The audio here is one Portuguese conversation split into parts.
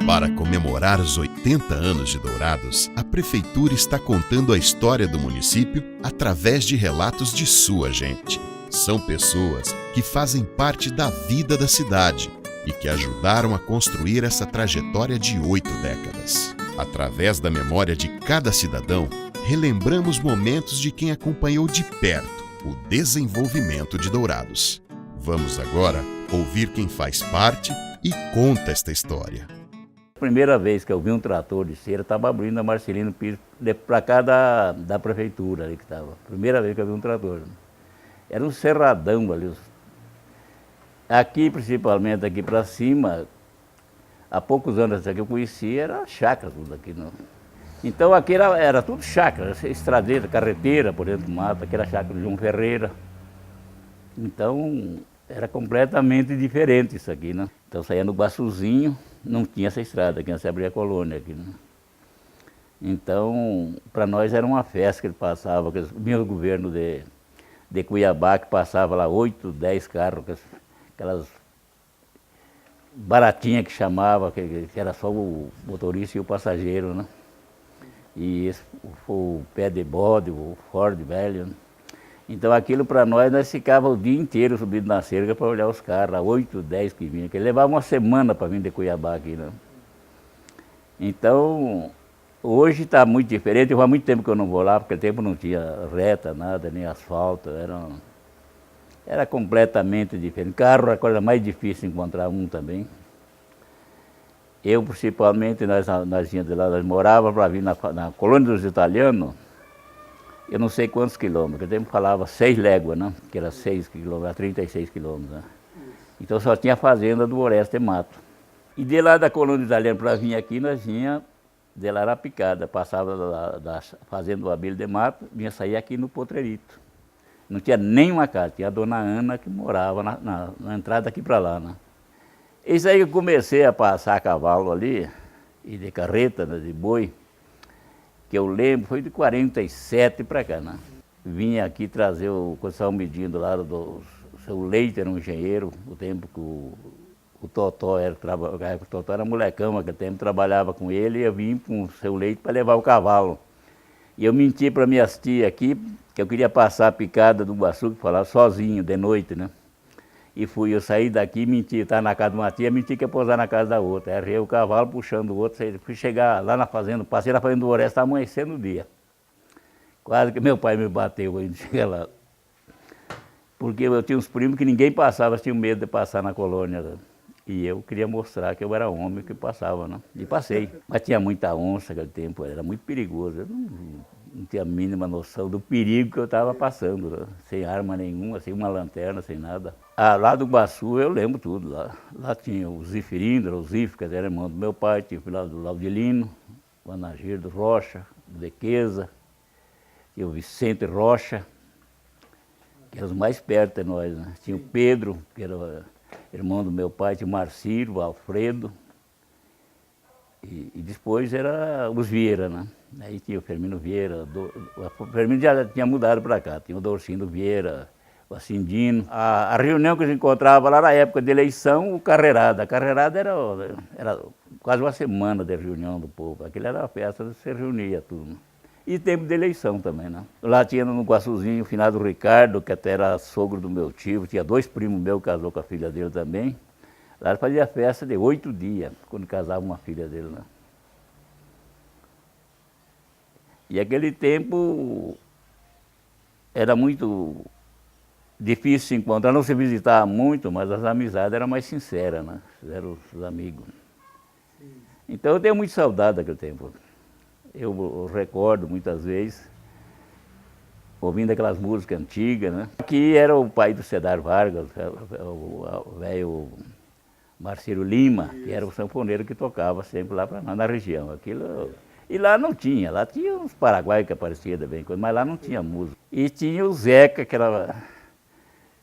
Para comemorar os 80 anos de Dourados, a Prefeitura está contando a história do município através de relatos de sua gente. São pessoas que fazem parte da vida da cidade e que ajudaram a construir essa trajetória de 8 décadas. Através da memória de cada cidadão, relembramos momentos de quem acompanhou de perto o desenvolvimento de Dourados. Vamos agora ouvir quem faz parte e conta esta história. Primeira vez que eu vi um trator de cera, estava abrindo a Marcelino Pires para cá da prefeitura ali que estava. Primeira vez que eu vi um trator. Era um cerradão ali. Aqui, principalmente aqui para cima, há poucos anos que eu conhecia, era chácara tudo aqui. Não. Então aqui era tudo chácara, estradeira, carreteira por dentro do mato, aqui era chácara de João Ferreira. Então era completamente diferente isso aqui, né? Então saía no Baçuzinho, não tinha essa estrada, aqui se abria a colônia aqui, né? Então, para nós era uma festa que ele passava, vinha o governo de Cuiabá, que passava lá 8, 10 carros, aquelas baratinhas que chamava, que era só o motorista e o passageiro, né? E esse foi o pé de bode, o Ford velho, né? Então aquilo para nós ficávamos o dia inteiro subindo na cerca para olhar os carros, 8, 10 que vinham, que levavam uma semana para vir de Cuiabá aqui, né? Então, hoje está muito diferente, faz muito tempo que eu não vou lá, porque naquele tempo não tinha reta, nada, nem asfalto, era completamente diferente. Carro era a coisa mais difícil encontrar um também. Eu, principalmente, nós vinhamos de lá, nós morávamos para vir na colônia dos italianos, eu não sei quantos quilômetros, naquele tempo falava 6 léguas, né? Que era 6 quilômetros, 36 quilômetros, né? Então só tinha fazenda do Orestes Mato. E de lá da colônia italiana para vir aqui, nós vinha de Larapicada, passava da fazenda do Abílio de Mato, vinha sair aqui no Potrerito. Não tinha nenhuma casa, tinha a dona Ana que morava na entrada daqui para lá, né? Isso aí que eu comecei a passar a cavalo ali, e de carreta, né, de boi, que eu lembro, foi de 47 para cá, né? Vinha aqui trazer quando estavam medindo lá, o seu Leite era um engenheiro, o tempo que o Totó o Totó era molecão, naquele tempo trabalhava com ele, e eu vim com o seu Leite para levar o cavalo. E eu menti para minhas tias aqui, que eu queria passar a picada do Guaçu, que falava sozinho, de noite, né? E eu saí daqui, menti, estava na casa de uma tia, menti que ia pousar na casa da outra. Errei o cavalo puxando o outro, fui chegar lá na fazenda, passei na fazenda do Orestes, estava amanhecendo o dia. Quase que meu pai me bateu quando cheguei lá. Porque eu tinha uns primos que ninguém passava, tinham medo de passar na colônia, né? E eu queria mostrar que eu era homem que passava, né? E passei. Mas tinha muita onça naquele tempo, era muito perigoso. Eu não tinha a mínima noção do perigo que eu estava passando, né? Sem arma nenhuma, sem uma lanterna, sem nada. Ah, lá do Guaçu eu lembro tudo. Lá tinha o Zifirindo, o Zif, que era irmão do meu pai, tinha o filho do Laudilino, o Anagir do Rocha, o Dequeza, tinha o Vicente Rocha, que eram os mais perto de nós, né? Tinha o Pedro, que era irmão do meu pai, tinha o Marcílio, o Alfredo, e depois era os Vieira, né? Aí tinha o Firmino Vieira, o Firmino já tinha mudado para cá, tinha o Dorcindo Vieira, o Acindino. A reunião que a gente encontrava lá na época de eleição, o Carreirada. A Carreirada era quase uma semana de reunião do povo, aquilo era a festa, você reunia tudo. E tempo de eleição também, né? Lá tinha no Guaçuzinho o finado Ricardo, que até era sogro do meu tio, tinha 2 primos meus, casou com a filha dele também. Lá fazia festa de 8 dias, quando casava uma filha dele, né? E aquele tempo era muito difícil se encontrar, não se visitava muito, mas as amizades eram mais sinceras, né? Eram os amigos. Então eu tenho muita saudade daquele tempo. Eu recordo muitas vezes, ouvindo aquelas músicas antigas, né? Aqui era o pai do Cedar Vargas, o velho Marcelo Lima, que era o sanfoneiro que tocava sempre lá na região. E lá não tinha, lá tinha uns paraguaios que apareciam de vez em quando, mas lá não tinha música. E tinha o Zeca, que era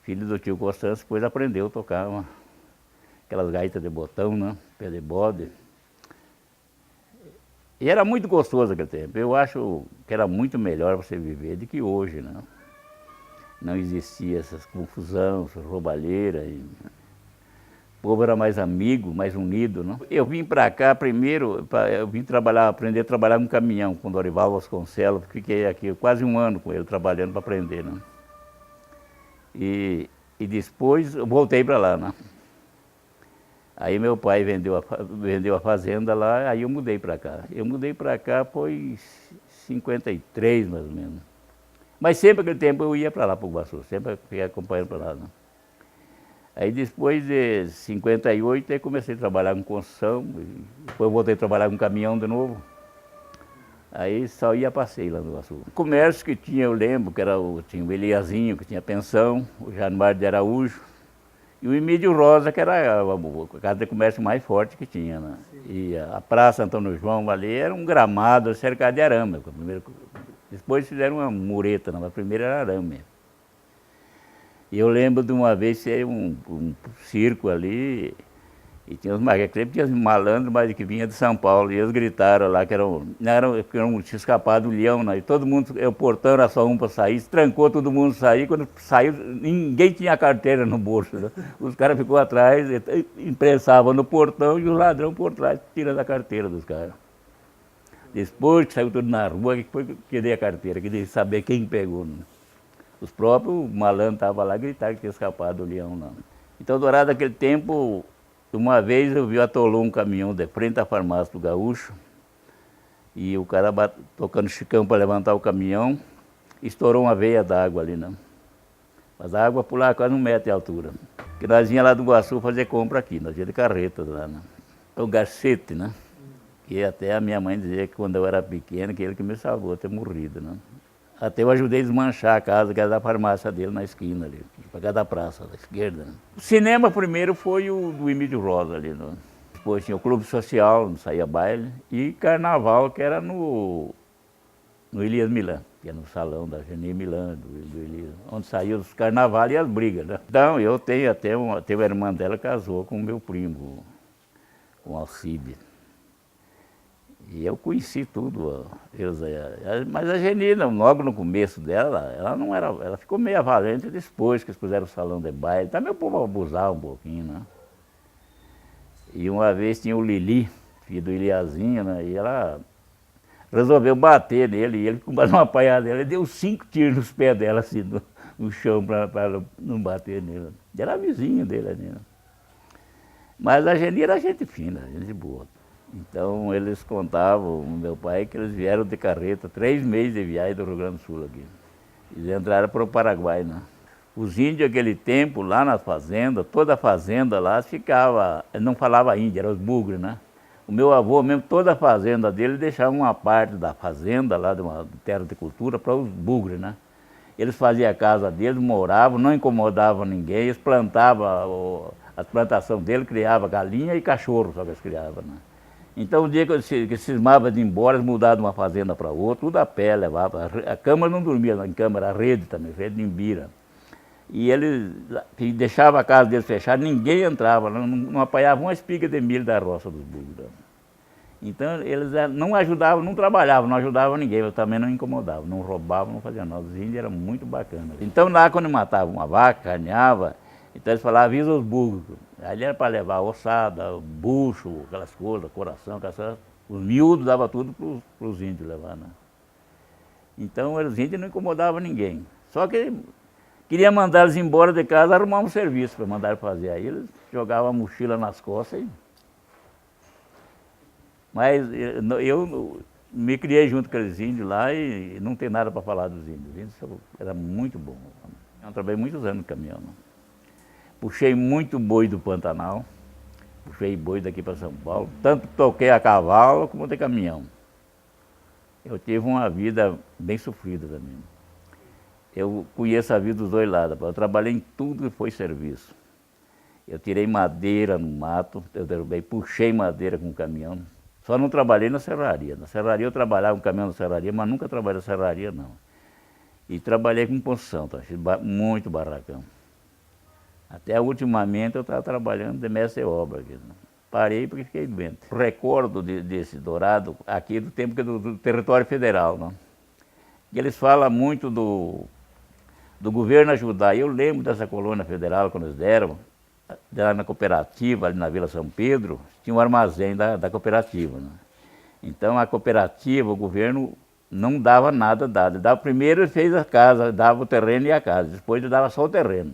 filho do tio Constâncio, depois aprendeu a tocar aquelas gaitas de botão, né? Pé de bode. E era muito gostoso aquele tempo. Eu acho que era muito melhor você viver do que hoje, né? não existia essas confusão, essas roubalheiras. O povo era mais amigo, mais unido, não? Eu vim para cá primeiro, eu vim aprender a trabalhar com caminhão, com Dorival Vasconcelos, fiquei aqui quase um ano com ele trabalhando para aprender, não? E depois eu voltei para lá, né? Aí meu pai vendeu a fazenda lá, aí eu mudei para cá. Eu mudei para cá foi em 53, mais ou menos. Mas sempre aquele tempo eu ia para lá, para o Iguaçu, sempre fiquei acompanhando para lá, né? Aí depois de 58, aí comecei a trabalhar com construção, depois voltei a trabalhar com caminhão de novo. Aí só ia a passeio lá no Iguaçu. O comércio que tinha, eu lembro, que tinha o Eliazinho, que tinha pensão, o Januário de Araújo, e o Emílio Rosa, que era a casa de comércio mais forte que tinha, né? E a Praça Antônio João ali era um gramado cercado de arame. Depois fizeram uma mureta, mas a primeira era arame. E eu lembro de uma vez ter um circo ali, e tinha uns macaqueiros, tinha uns malandros, mas que vinha de São Paulo, e eles gritaram lá que tinha escapado o leão, né? E todo mundo, o portão era só um para sair, trancou todo mundo sair, quando saiu, ninguém tinha carteira no bolso, né? Os caras ficou atrás, imprensavam no portão e o ladrão por trás, tirando a carteira dos caras. Depois que saiu tudo na rua, que foi que dei a carteira, que queria saber quem pegou, né? Os próprios malandros estavam lá gritando que tinha escapado o leão, não. Então, Dourado, naquele tempo, uma vez eu vi atolou um caminhão de frente à farmácia do Gaúcho, e o cara tocando chicão para levantar o caminhão, estourou uma veia d'água ali, né? Mas a água pulava quase 1 metro de altura. Porque nós vinha lá do Iguaçu fazer compra aqui, nós ia de carreta lá, né? O Gacete, né? Que até a minha mãe dizia que quando eu era pequeno, que ele que me salvou, ter morrido, né? Até eu ajudei a desmanchar a casa, que era da farmácia dele, na esquina ali, para cá da praça, da esquerda, né? O cinema primeiro foi o do Emílio Rosa ali, né? Depois tinha o Clube Social, onde saía baile, e Carnaval, que era no Elias Milan, que era no salão da Geni Milan, do Elias, onde saíam os carnavais e as brigas, né? Então, eu tenho até teve a irmã dela que casou com o meu primo, com o Alcides. E eu conheci tudo, mas a Geni, logo no começo dela, ela não era, ela ficou meio valente depois que eles puseram o salão de baile. Também o povo abusava um pouquinho, né? E uma vez tinha o Lili, filho do Iliazinho, né? E ela resolveu bater nele, e ele, com uma apanhada dela, ele deu 5 tiros nos pés dela, assim, no chão, para não bater nele. E era vizinho dele ali, né? Mas a Geni era gente fina, gente boa. Então, eles contavam, o meu pai, que eles vieram de carreta, 3 meses de viagem do Rio Grande do Sul aqui. Eles entraram para o Paraguai, né? Os índios, naquele tempo, lá na fazenda, toda a fazenda lá ficava, não falava índio, eram os bugres, né? O meu avô mesmo, toda a fazenda dele, deixava uma parte da fazenda lá, de uma terra de cultura, para os bugres, né? Eles faziam a casa deles, moravam, não incomodavam ninguém, eles plantavam, a plantação dele criava galinha e cachorro, só que eles criavam, né? Então, o dia que cismava de ir embora, eles mudavam de uma fazenda para outra, tudo a pé, levava. A cama não dormia em cama, era rede também, rede de imbira. E eles deixavam a casa deles fechada, ninguém entrava, não apanhavam uma espiga de milho da roça dos bugres. Então, eles não ajudavam, não trabalhavam, não ajudavam ninguém, eu também não incomodavam, não roubavam, não faziam nada. Os índios eram muito bacanas. Então, lá, quando matavam uma vaca, carneava, então eles falavam, avisa os bugres. Aí era para levar ossada, bucho, aquelas coisas, coração, os miúdos davam tudo para os índios levar, né? Então os índios não incomodavam ninguém. Só que queria mandar eles embora de casa, arrumar um serviço para mandar fazer. Aí eles jogavam a mochila nas costas e... Mas eu me criei junto com aqueles índios lá e não tem nada para falar dos índios. Os índios era muito bom. Eu trabalhei muitos anos no caminhão, né? Puxei muito boi do Pantanal, puxei boi daqui para São Paulo, tanto toquei a cavalo como de caminhão. Eu tive uma vida bem sofrida também. Eu conheço a vida dos dois lados, eu trabalhei em tudo que foi serviço. Eu tirei madeira no mato, eu derrubei, puxei madeira com o caminhão. Só não trabalhei na serraria. Na serraria eu trabalhava com caminhão na serraria, mas nunca trabalhei na serraria não. E trabalhei com construção, fiz muito barracão. Até ultimamente eu estava trabalhando de mestre de obra aqui, né? Parei porque fiquei doente. Recordo desse Dourado aqui do tempo do território federal, né? E eles falam muito do governo ajudar. Eu lembro dessa colônia federal que nos deram, lá na cooperativa, ali na Vila São Pedro, tinha um armazém da cooperativa, né? Então a cooperativa, o governo não dava nada dado. Primeiro ele fez a casa, dava o terreno e a casa, depois ele dava só o terreno.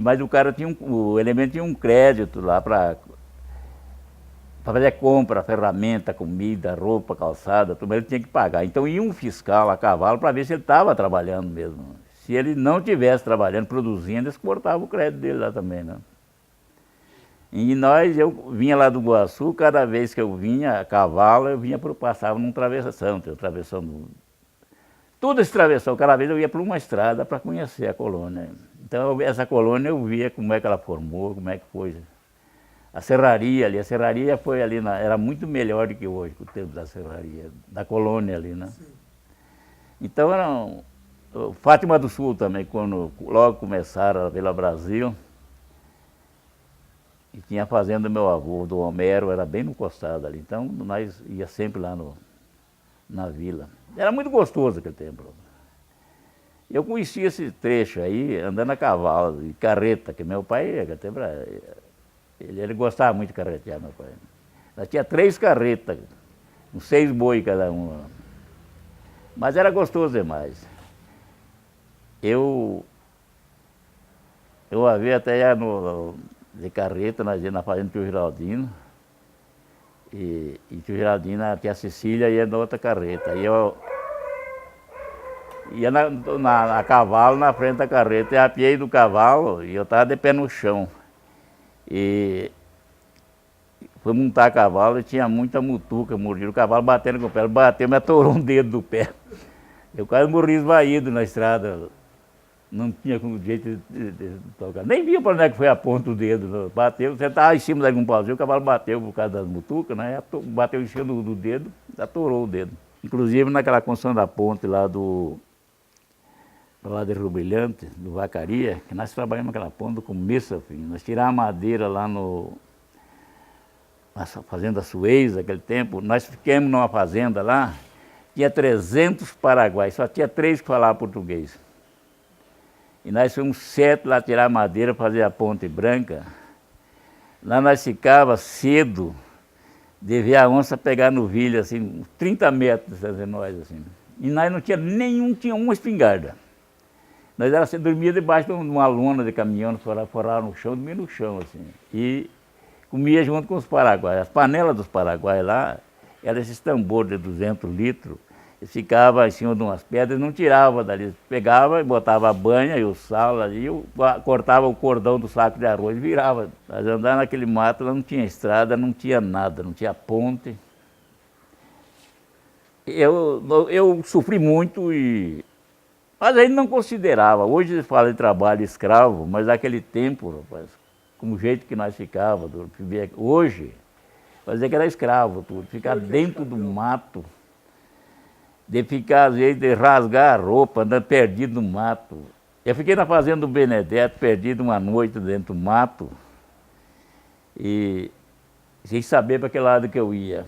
Mas o cara tinha o elemento tinha um crédito lá para fazer compra, ferramenta, comida, roupa, calçada, tudo, ele tinha que pagar. Então ia um fiscal a cavalo para ver se ele estava trabalhando mesmo. Se ele não estivesse trabalhando, produzindo, eles cortavam o crédito dele lá também, né? E eu vinha lá do Iguaçu, cada vez que eu vinha a cavalo, passava num travessão, tem um travessão. Todo esse travessão, cada vez eu ia por uma estrada para conhecer a colônia. Então essa colônia eu via como é que ela formou, como é que foi. A serraria ali, foi ali, era muito melhor do que hoje, o tempo da serraria, da colônia ali, né? Sim. Então Fátima do Sul também, quando logo começaram a Vila Brasil, e tinha a fazenda do meu avô, do Homero, era bem no costado ali, então nós ia sempre lá na vila. Era muito gostoso aquele tempo. Eu conheci esse trecho aí, andando a cavalo, e carreta, que meu pai, aquele tempo, ele gostava muito de carretear, meu pai. Nós tinha 3 carretas, com 6 boi cada uma. Mas era gostoso demais. Eu havia até já de carreta, nós íamos na fazenda do tio Geraldino. E tio Geraldino, a tia Cecília ia na outra carreta. E eu ia a cavalo na frente da carreta, eu apiei do cavalo e eu estava de pé no chão. E fui montar a cavalo e tinha muita mutuca, mordido o cavalo batendo com o pé. Ele bateu, me atorou um dedo do pé. Eu quase morri esvaído na estrada. Não tinha jeito de tocar. Nem via para onde é que foi a ponta do dedo. Bateu, você estava em cima de algum pauzinho, o cavalo bateu por causa das mutucas, né? Bateu em cima do dedo, atorou o dedo. Inclusive naquela construção da ponte lá de Rio Brilhante, do Vacaria, que nós trabalhamos naquela ponte do começo ao fim. Nós tiramos a madeira lá na fazenda Suez, naquele tempo. Nós ficamos numa fazenda lá, tinha 300 paraguaios, só tinha 3 que falavam português. E nós fomos 7 lá tirar madeira, fazer a ponte branca. Lá nós ficávamos cedo de ver a onça pegar no vilho, assim, 30 metros entre nós, assim. E nós não tinha tinha uma espingarda. Nós dormia debaixo de uma lona de caminhão, forrar no chão, dormia no chão, assim. E comia junto com os paraguaios. As panelas dos paraguaios lá, eram esses tambores de 200 litros. Eles ficavam em cima de umas pedras e não tiravam dali. Pegava e botava a banha e o sal ali, cortava o cordão do saco de arroz e virava. Nós andávamos naquele mato, lá não tinha estrada, não tinha nada, não tinha ponte. Eu sofri muito mas a gente não considerava. Hoje se fala de trabalho escravo, mas naquele tempo, rapaz, como o jeito que nós ficávamos, hoje, fazia que era escravo tudo, ficar dentro do mato, de ficar, às vezes, de rasgar a roupa, andando perdido no mato. Eu fiquei na fazenda do Benedetto, perdido uma noite dentro do mato, e sem saber para que lado que eu ia.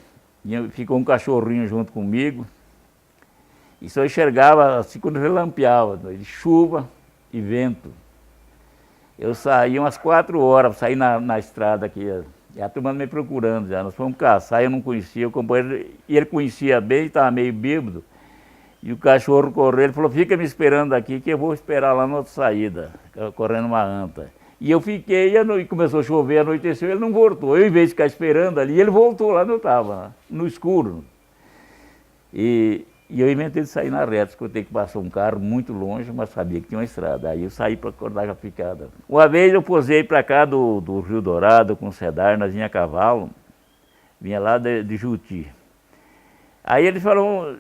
Ficou um cachorrinho junto comigo, e só enxergava assim quando relampeava, de chuva e vento. Eu saí umas 4 horas, saí na estrada aqui, e a turma me procurando já. Nós fomos caçar, eu não conhecia o companheiro, e ele conhecia bem, estava meio bêbado. E o cachorro correu, ele falou, fica me esperando aqui que eu vou esperar lá na outra saída, correndo uma anta. E eu fiquei, e começou a chover, anoiteceu, ele não voltou. Eu, em vez de ficar esperando ali, ele voltou lá onde eu estava, no escuro. E eu inventei de sair na reta, escutei que passou um carro muito longe, mas sabia que tinha uma estrada. Aí eu saí para acordar a picada. Uma vez eu posei para cá do Rio Dourado com o Cedar, nós vinha a cavalo, vinha lá de Juti. Aí eles falaram,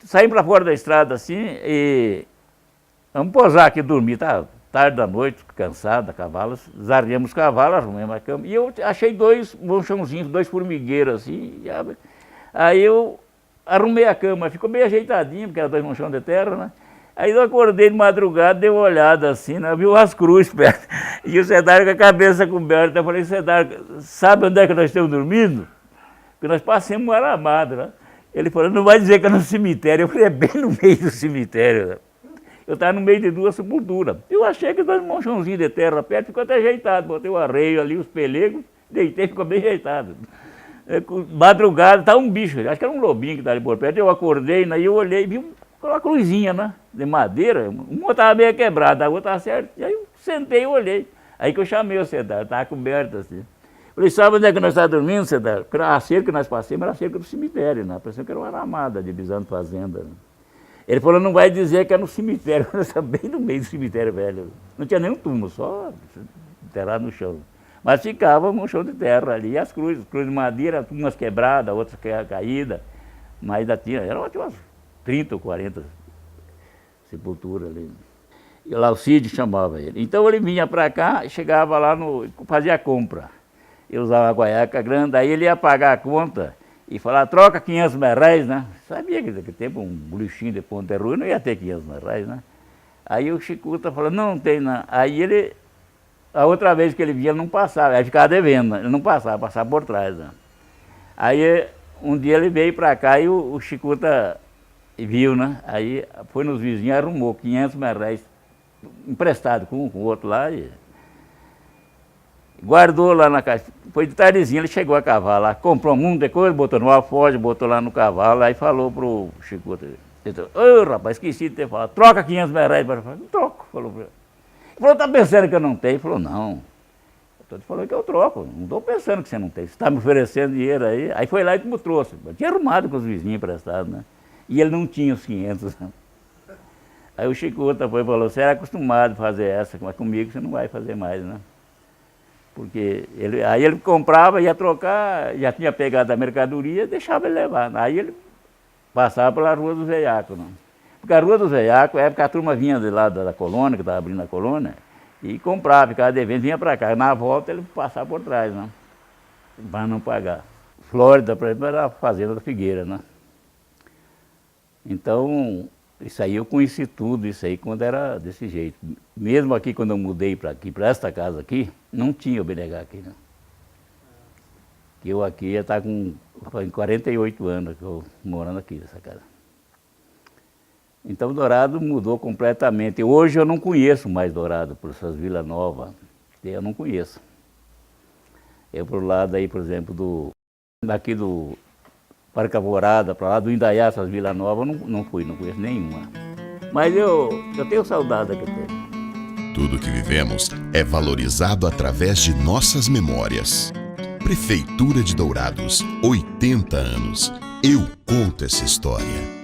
saímos para fora da estrada assim, e vamos posar aqui, dormir, tá? Tarde da noite, cansado, a cavalo, zaremos cavalo, arrumamos a cama. E eu achei 2 manchãozinhos, 2 formigueiros assim. Aí eu arrumei a cama, ficou bem ajeitadinho, porque era 2 manchões de terra, né? Aí eu acordei de madrugada, dei uma olhada assim, né? Vi umas cruzes perto. E o Cedar com a cabeça coberta. Eu falei, Cedar, sabe onde é que nós estamos dormindo? Porque nós passamos um aramado, né? Ele falou, não vai dizer que é no cemitério. Eu falei, é bem no meio do cemitério, né? Eu estava no meio de duas sepulturas. Eu achei que estava um chãozinho de terra perto, ficou até ajeitado. Botei o arreio ali, os pelegos, deitei, ficou bem ajeitado. Madrugada, estava um bicho, acho que era um lobinho que estava ali por perto. Eu acordei, aí eu olhei e vi uma cruzinha, né? De madeira. Uma estava meio quebrada, a outra estava certa. E aí eu sentei e olhei. Aí que eu chamei o Cedário, estava coberto assim. Falei, sabe onde é que nós estávamos dormindo, Cedário? Porque a cerca que nós passamos era a cerca do cemitério, né? Parecia que era uma aramada divisando fazenda. Né? Ele falou, não vai dizer que é no cemitério, nós estamos bem no meio do cemitério velho. Não tinha nenhum túmulo, só enterrado no chão. Mas ficava um chão de terra ali, e as cruzes de madeira, umas quebradas, outras caídas, mas ainda tinha, eram umas 30 ou 40 sepulturas ali. E lá o Cid chamava ele. Então ele vinha para cá e chegava lá, fazia a compra. Eu usava uma guaiaca grande, aí ele ia pagar a conta e falar, troca 500 reais, né? Sabia que naquele tempo um boluchinho de Ponta Rua não ia ter 500 reais, né? Aí o Chicuta falou, não tem não. Aí ele, a outra vez que ele vinha, ele não passava, aí ficava devendo, ele não passava por trás, né? Aí um dia ele veio para cá e o Chicuta viu, né? Aí foi nos vizinhos, arrumou 500 reais emprestado com o outro lá e guardou lá na caixa. Foi de tardezinha, ele chegou a cavalo lá, comprou um monte de coisa, botou no alforje, botou lá no cavalo, aí falou pro Chicuta, ô rapaz, esqueci de ter falado, troca 500 reais para ele. Não troco, falou pra ele. Ele falou, tá pensando que eu não tenho? Ele falou, não, eu tô te falando que eu troco, não estou pensando que você não tem, você está me oferecendo dinheiro aí. Aí foi lá e me trouxe, eu tinha arrumado com os vizinhos emprestados, né? E ele não tinha os 500. Aí o Chicuta foi e falou, você era acostumado a fazer essa, mas comigo você não vai fazer mais, né? Porque aí ele comprava, ia trocar, já tinha pegado a mercadoria, deixava ele levar. Aí ele passava pela Rua dos Veiacos, né? Porque a Rua dos Veiacos, é época a turma vinha de lá da colônia, que estava abrindo a colônia, e comprava, ficava devendo, vinha para cá. Na volta ele passava por trás, né? Para não pagar. Flórida, por exemplo, era a fazenda da Figueira, né? Então, isso aí eu conheci tudo, isso aí quando era desse jeito. Mesmo aqui, quando eu mudei para aqui, para esta casa aqui, não tinha o BNH aqui, né? Que eu aqui ia estar com 48 anos que eu morando aqui nessa casa. Então Dourado mudou completamente. Hoje eu não conheço mais Dourado, por essas Vila Nova, eu não conheço. Eu pro lado aí, por exemplo, daqui do Parque Alvorada, para lá do Indaiá, essas Vila Nova, eu não fui, não conheço nenhuma. Mas eu tenho saudade daquele tempo. Tudo que vivemos é valorizado através de nossas memórias. Prefeitura de Dourados, 80 anos. Eu conto essa história.